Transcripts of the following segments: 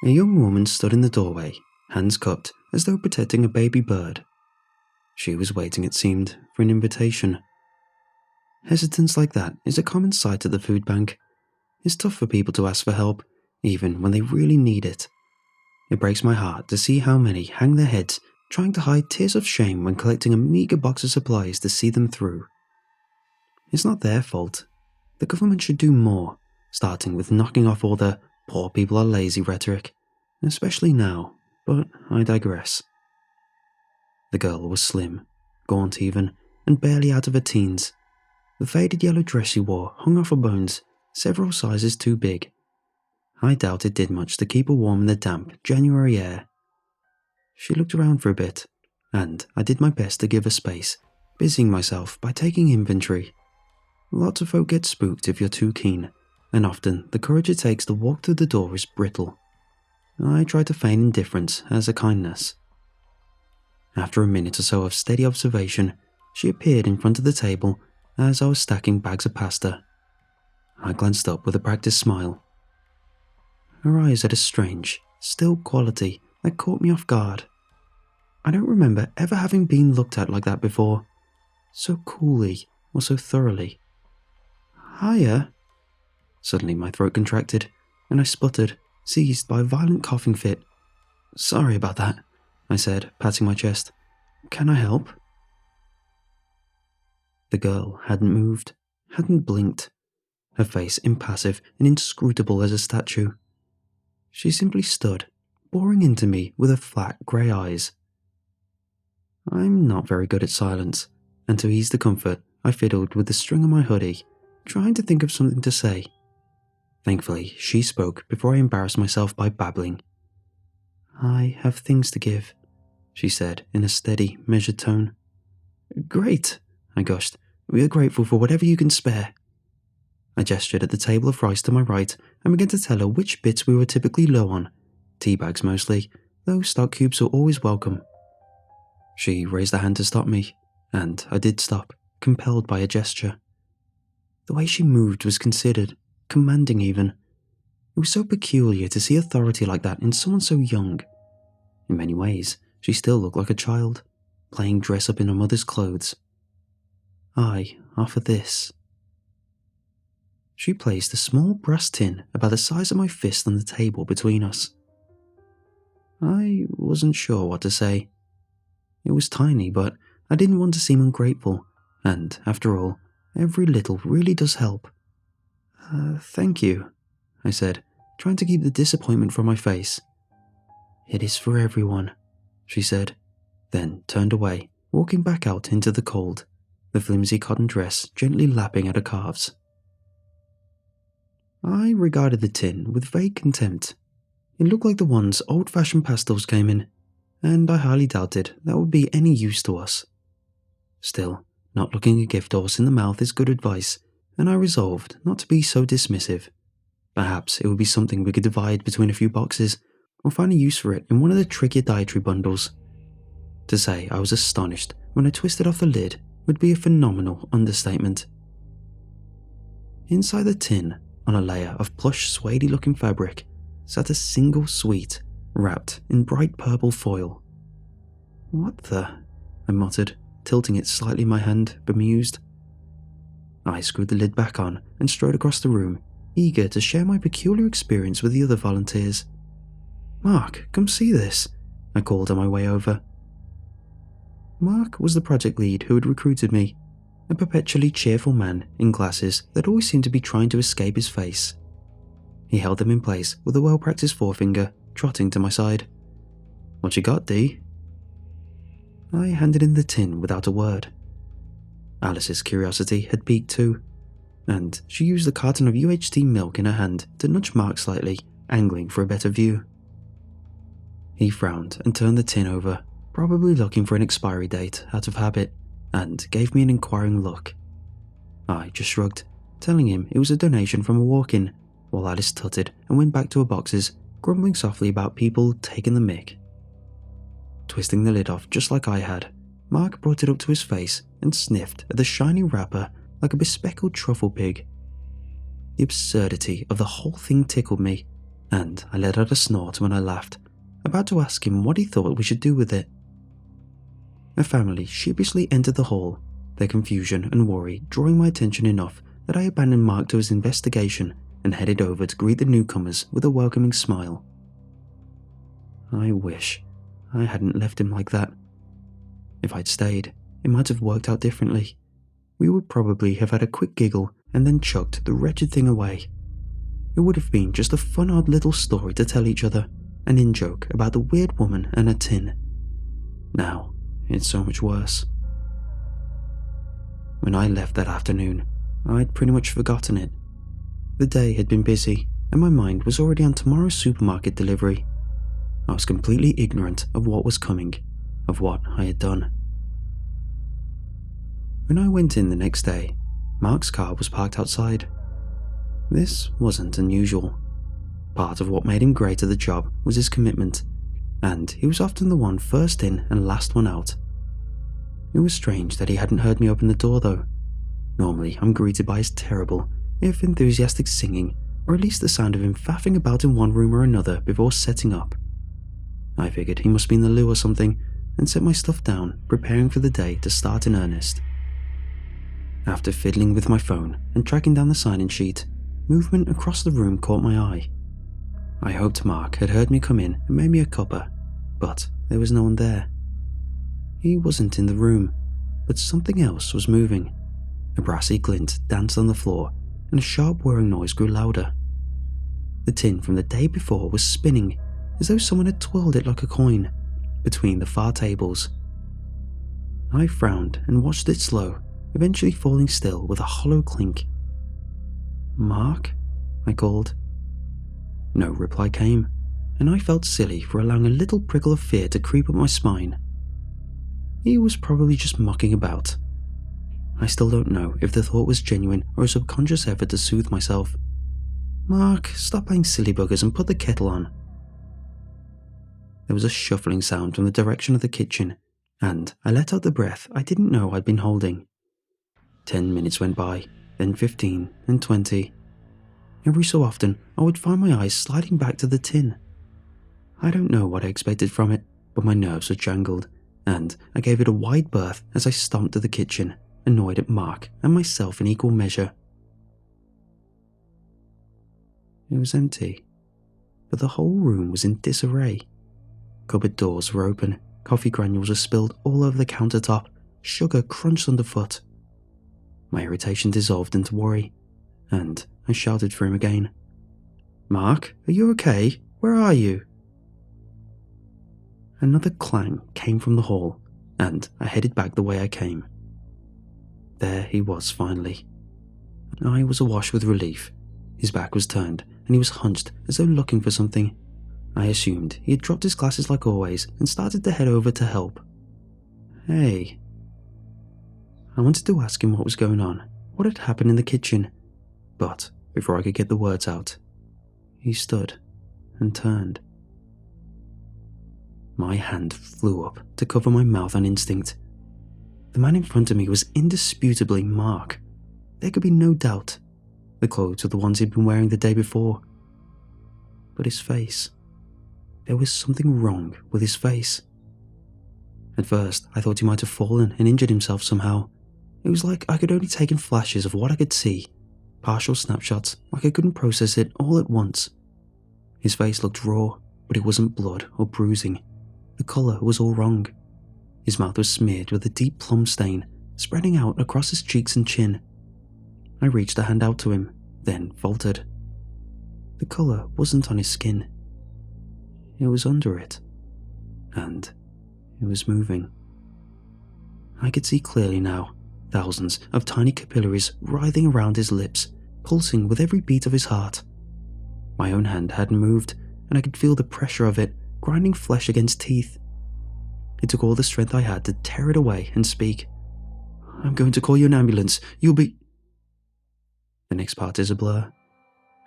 A young woman stood in the doorway, hands cupped as though protecting a baby bird. She was waiting, it seemed, for an invitation. Hesitance like that is a common sight at the food bank. It's tough for people to ask for help, even when they really need it. It breaks my heart to see how many hang their heads trying to hide tears of shame when collecting a meagre box of supplies to see them through. It's not their fault. The government should do more, starting with knocking off all the "poor people are lazy" rhetoric, especially now, but I digress. The girl was slim, gaunt even, and barely out of her teens. The faded yellow dress she wore hung off her bones, several sizes too big. I doubt it did much to keep her warm in the damp January air. She looked around for a bit, and I did my best to give her space, busying myself by taking inventory. Lots of folk get spooked if you're too keen, and often the courage it takes to walk through the door is brittle. I tried to feign indifference as a kindness. After a minute or so of steady observation, she appeared in front of the table as I was stacking bags of pasta. I glanced up with a practiced smile. Her eyes had a strange, still quality that caught me off guard. I don't remember ever having been looked at like that before, so coolly or so thoroughly. "Hiya." Suddenly my throat contracted, and I sputtered, seized by a violent coughing fit. "Sorry about that," I said, patting my chest. "Can I help?" The girl hadn't moved, hadn't blinked, her face impassive and inscrutable as a statue. She simply stood, boring into me with her flat grey eyes. I'm not very good at silence, and to ease the comfort, I fiddled with the string of my hoodie, trying to think of something to say. Thankfully, she spoke before I embarrassed myself by babbling. "I have things to give," she said in a steady, measured tone. "Great," I gushed. "We are grateful for whatever you can spare." I gestured at the table of rice to my right and began to tell her which bits we were typically low on. Tea bags mostly, though stock cubes were always welcome. She raised a hand to stop me, and I did stop, compelled by a gesture. The way she moved was considered, commanding even. It was so peculiar to see authority like that in someone so young. In many ways, she still looked like a child, playing dress-up in her mother's clothes. "I offer this." She placed a small brass tin about the size of my fist on the table between us. I wasn't sure what to say. It was tiny, but I didn't want to seem ungrateful, and, after all, every little really does help. Thank you," I said, trying to keep the disappointment from my face. "It is for everyone," she said, then turned away, walking back out into the cold, the flimsy cotton dress gently lapping at her calves. I regarded the tin with vague contempt. It looked like the ones old-fashioned pastels came in, and I highly doubted that would be any use to us. Still, not looking a gift horse in the mouth is good advice, and I resolved not to be so dismissive. Perhaps it would be something we could divide between a few boxes, or find a use for it in one of the trickier dietary bundles. To say I was astonished when I twisted off the lid would be a phenomenal understatement. Inside the tin, on a layer of plush, suede-looking fabric, sat a single sweet, wrapped in bright purple foil. "What the?" I muttered, tilting it slightly in my hand, bemused. I screwed the lid back on and strode across the room, eager to share my peculiar experience with the other volunteers. "Mark, come see this," I called on my way over. Mark was the project lead who had recruited me, a perpetually cheerful man in glasses that always seemed to be trying to escape his face. He held them in place with a well-practiced forefinger, trotting to my side. "What you got, D?" I handed in the tin without a word. Alice's curiosity had piqued too, and she used a carton of UHT milk in her hand to nudge Mark slightly, angling for a better view. He frowned and turned the tin over, probably looking for an expiry date out of habit, and gave me an inquiring look. I just shrugged, telling him it was a donation from a walk-in, while Alice tutted and went back to her boxes, grumbling softly about people taking the mick. Twisting the lid off just like I had, Mark brought it up to his face and sniffed at the shiny wrapper like a bespectacled truffle pig. The absurdity of the whole thing tickled me, and I let out a snort when I laughed, about to ask him what he thought we should do with it. A family sheepishly entered the hall, their confusion and worry drawing my attention enough that I abandoned Mark to his investigation and headed over to greet the newcomers with a welcoming smile. I wish I hadn't left him like that. If I'd stayed, it might have worked out differently. We would probably have had a quick giggle and then chucked the wretched thing away. It would have been just a fun odd little story to tell each other, an in-joke about the weird woman and a tin. Now, it's so much worse. When I left that afternoon, I'd pretty much forgotten it. The day had been busy, and my mind was already on tomorrow's supermarket delivery. I was completely ignorant of what was coming, of what I had done. When I went in the next day, Mark's car was parked outside. This wasn't unusual. Part of what made him great at the job was his commitment, and he was often the one first in and last one out. It was strange that he hadn't heard me open the door though. Normally I'm greeted by his terrible, if enthusiastic singing, or at least the sound of him faffing about in one room or another before setting up. I figured he must be in the loo or something, and set my stuff down, preparing for the day to start in earnest. After fiddling with my phone and tracking down the sign-in sheet, movement across the room caught my eye. I hoped Mark had heard me come in and made me a cuppa, but there was no one there. He wasn't in the room, but something else was moving. A brassy glint danced on the floor, and a sharp whirring noise grew louder. The tin from the day before was spinning, as though someone had twirled it like a coin, between the far tables. I frowned and watched it slow, eventually falling still with a hollow clink. "Mark?" I called. No reply came, and I felt silly for allowing a little prickle of fear to creep up my spine. He was probably just mucking about. I still don't know if the thought was genuine or a subconscious effort to soothe myself. "Mark, stop playing silly buggers and put the kettle on." There was a shuffling sound from the direction of the kitchen, and I let out the breath I didn't know I'd been holding. 10 minutes went by, then 15 and 20. Every so often, I would find my eyes sliding back to the tin. I don't know what I expected from it, but my nerves were jangled, and I gave it a wide berth as I stomped to the kitchen, annoyed at Mark and myself in equal measure. It was empty, but the whole room was in disarray. Cupboard doors were open, coffee granules were spilled all over the countertop, sugar crunched underfoot. My irritation dissolved into worry, and I shouted for him again. "Mark, are you okay? Where are you?" Another clang came from the hall, and I headed back the way I came. There he was finally. I was awash with relief. His back was turned, and he was hunched as though looking for something. I assumed he had dropped his glasses like always and started to head over to help. "Hey." I wanted to ask him what was going on, what had happened in the kitchen, but before I could get the words out, he stood and turned. My hand flew up to cover my mouth on instinct. The man in front of me was indisputably Mark. There could be no doubt. The clothes were the ones he'd been wearing the day before. But his face. There was something wrong with his face. At first, I thought he might have fallen and injured himself somehow. It was like I could only take in flashes of what I could see, partial snapshots, like I couldn't process it all at once. His face looked raw, but it wasn't blood or bruising. The colour was all wrong. His mouth was smeared with a deep plum stain, spreading out across his cheeks and chin. I reached a hand out to him, then faltered. The colour wasn't on his skin. It was under it, and it was moving. I could see clearly now, thousands of tiny capillaries writhing around his lips, pulsing with every beat of his heart. My own hand hadn't moved, and I could feel the pressure of it, grinding flesh against teeth. It took all the strength I had to tear it away and speak. "I'm going to call you an ambulance. You'll be..." The next part is a blur.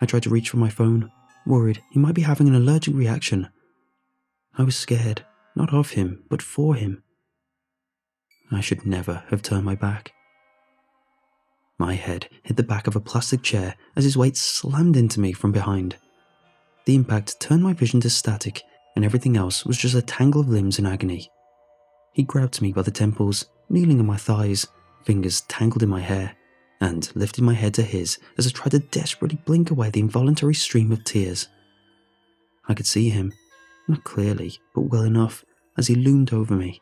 I tried to reach for my phone, worried he might be having an allergic reaction. I was scared, not of him, but for him. I should never have turned my back. My head hit the back of a plastic chair as his weight slammed into me from behind. The impact turned my vision to static, and everything else was just a tangle of limbs in agony. He grabbed me by the temples, kneeling on my thighs, fingers tangled in my hair, and lifted my head to his as I tried to desperately blink away the involuntary stream of tears. I could see him, not clearly, but well enough, as he loomed over me.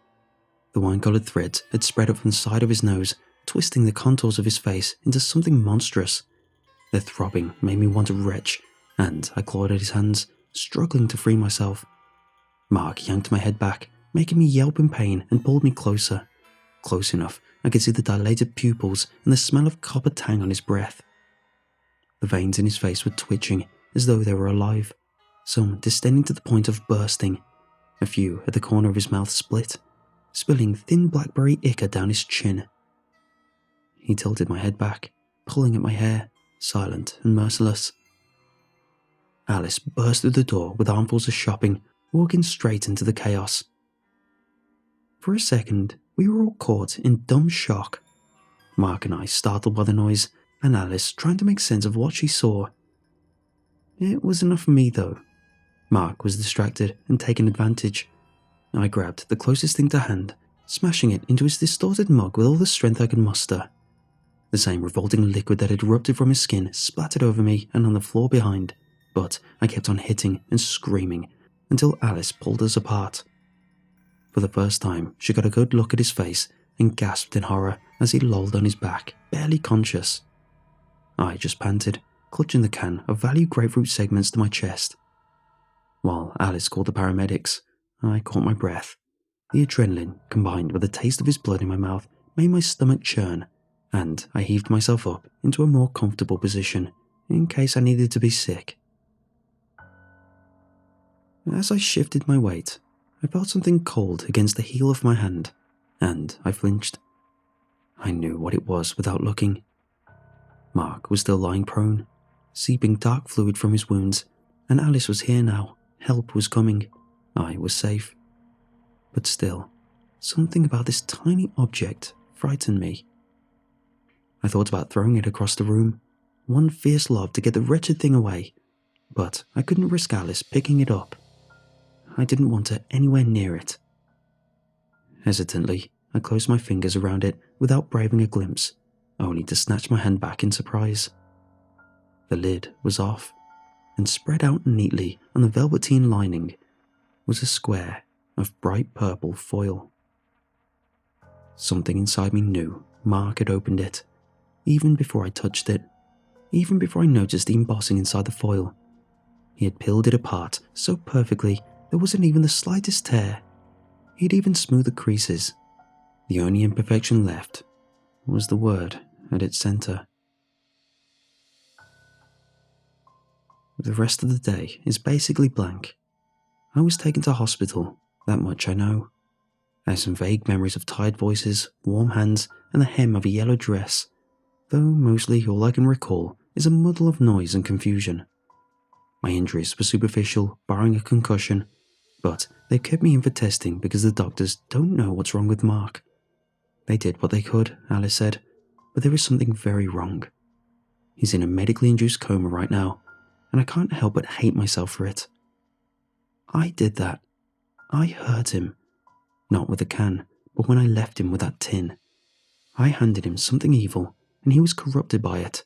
The wine-coloured threads had spread up from the side of his nose, twisting the contours of his face into something monstrous. Their throbbing made me want to retch, and I clawed at his hands, struggling to free myself. Mark yanked my head back, making me yelp in pain, and pulled me closer. Close enough, I could see the dilated pupils and the smell of copper tang on his breath. The veins in his face were twitching, as though they were alive, some distending to the point of bursting. A few at the corner of his mouth split, spilling thin blackberry ichor down his chin. He tilted my head back, pulling at my hair, silent and merciless. Alice burst through the door with armfuls of shopping, walking straight into the chaos. For a second, we were all caught in dumb shock. Mark and I startled by the noise, and Alice trying to make sense of what she saw. It was enough for me, though. Mark was distracted and taking advantage. I grabbed the closest thing to hand, smashing it into his distorted mug with all the strength I could muster. The same revolting liquid that had erupted from his skin splattered over me and on the floor behind, but I kept on hitting and screaming until Alice pulled us apart. For the first time, she got a good look at his face and gasped in horror as he lolled on his back, barely conscious. I just panted, clutching the can of value grapefruit segments to my chest. While Alice called the paramedics, I caught my breath. The adrenaline, combined with the taste of his blood in my mouth, made my stomach churn, and I heaved myself up into a more comfortable position, in case I needed to be sick. As I shifted my weight, I felt something cold against the heel of my hand, and I flinched. I knew what it was without looking. Mark was still lying prone, seeping dark fluid from his wounds, and Alice was here now. Help was coming. I was safe. But still, something about this tiny object frightened me. I thought about throwing it across the room, one fierce lob to get the wretched thing away, but I couldn't risk Alice picking it up. I didn't want her anywhere near it. Hesitantly, I closed my fingers around it without braving a glimpse, only to snatch my hand back in surprise. The lid was off, and spread out neatly on the velveteen lining was a square of bright purple foil. Something inside me knew Mark had opened it, even before I touched it, even before I noticed the embossing inside the foil. He had peeled it apart so perfectly there wasn't even the slightest tear. He'd even smoothed the creases. The only imperfection left was the word at its center. The rest of the day is basically blank. I was taken to hospital, that much I know. I have some vague memories of tired voices, warm hands, and the hem of a yellow dress, though mostly all I can recall is a muddle of noise and confusion. My injuries were superficial, barring a concussion, but they kept me in for testing because the doctors don't know what's wrong with Mark. They did what they could, Alice said, but there is something very wrong. He's in a medically induced coma right now, and I can't help but hate myself for it. I did that. I hurt him. Not with a can, but when I left him with that tin. I handed him something evil, and he was corrupted by it.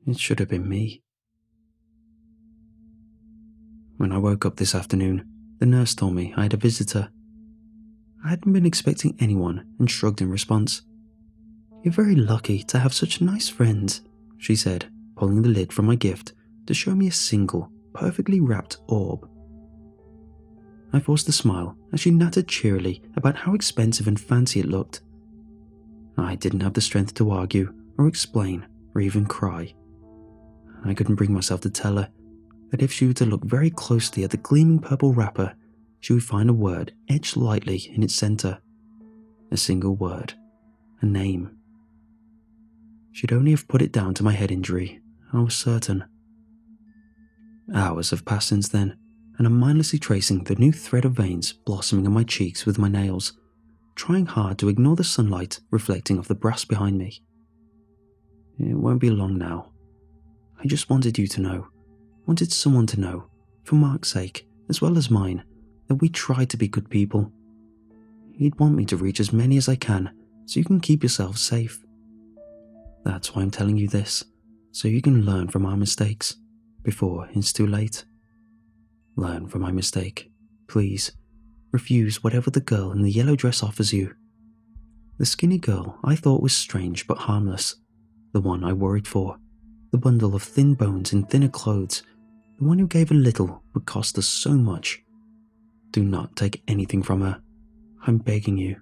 It should have been me. When I woke up this afternoon, the nurse told me I had a visitor. I hadn't been expecting anyone and shrugged in response. "You're very lucky to have such nice friends," she said, pulling the lid from my gift to show me a single, perfectly wrapped orb. I forced a smile as she nattered cheerily about how expensive and fancy it looked. I didn't have the strength to argue or explain or even cry. I couldn't bring myself to tell her that if she were to look very closely at the gleaming purple wrapper, she would find a word etched lightly in its center. A single word. A name. She'd only have put it down to my head injury, I was certain. Hours have passed since then, and I'm mindlessly tracing the new thread of veins blossoming on my cheeks with my nails, trying hard to ignore the sunlight reflecting off the brass behind me. It won't be long now. I just wanted you to know, wanted someone to know, for Mark's sake, as well as mine, that we try to be good people. He'd want me to reach as many as I can, so you can keep yourselves safe. That's why I'm telling you this, so you can learn from our mistakes, before it's too late. Learn from my mistake, please. Refuse whatever the girl in the yellow dress offers you. The skinny girl I thought was strange but harmless, the one I worried for, the bundle of thin bones in thinner clothes, the one who gave a little but cost us so much. Do not take anything from her. I'm begging you.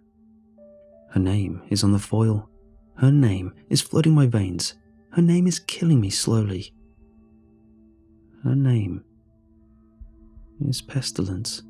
Her name is on the foil. Her name is flooding my veins. Her name is killing me slowly. Her name is Pestilence.